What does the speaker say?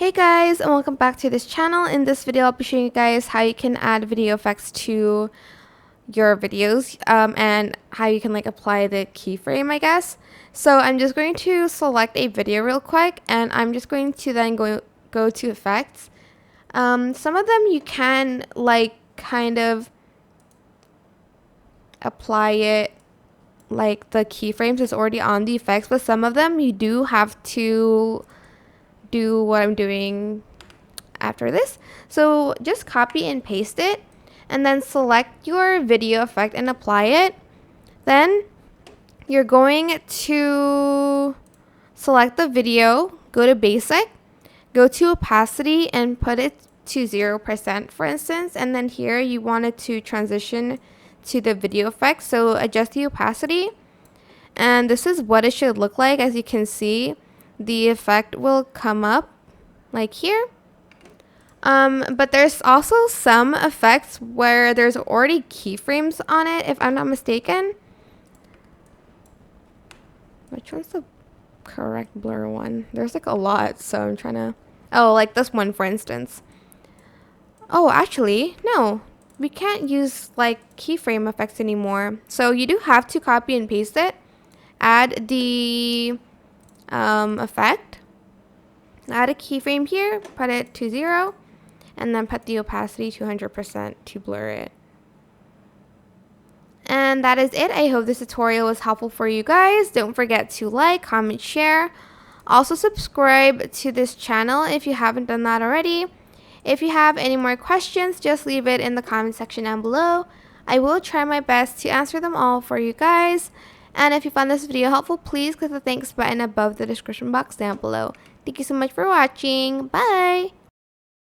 Hey guys, and welcome back to this channel. In this video I'll be showing you guys how you can add video effects to your videos and how you can apply the keyframe, I guess. So I'm just going to select a video real quick, and I'm just going to then go to effects. Some of them you can kind of apply it like the keyframes is already on the effects, but some of them you do have to do what I'm doing after this. So just copy and paste it, and then select your video effect and apply it. Then you're going to select the video, go to basic, go to opacity and put it to 0%, for instance, and then here you want it to transition to the video effect, so adjust the opacity, and this is what it should look like. As you can see, the effect will come up like here. But there's also some effects where there's already keyframes on it, if I'm not mistaken. Which one's the correct blur one? There's a lot, so I'm trying to... Oh, like this one, for instance. Oh, actually, no. We can't use keyframe effects anymore. So you do have to copy and paste it. Add the effect. Add a keyframe here, put it to 0, and then put the opacity to 100% to blur it. And that is it. I hope this tutorial was helpful for you guys. Don't forget to like, comment, share. Also subscribe to this channel if you haven't done that already. If you have any more questions, just leave it in the comment section down below. I will try my best to answer them all for you guys. And if you found this video helpful, please click the thanks button above the description box down below. Thank you so much for watching. Bye!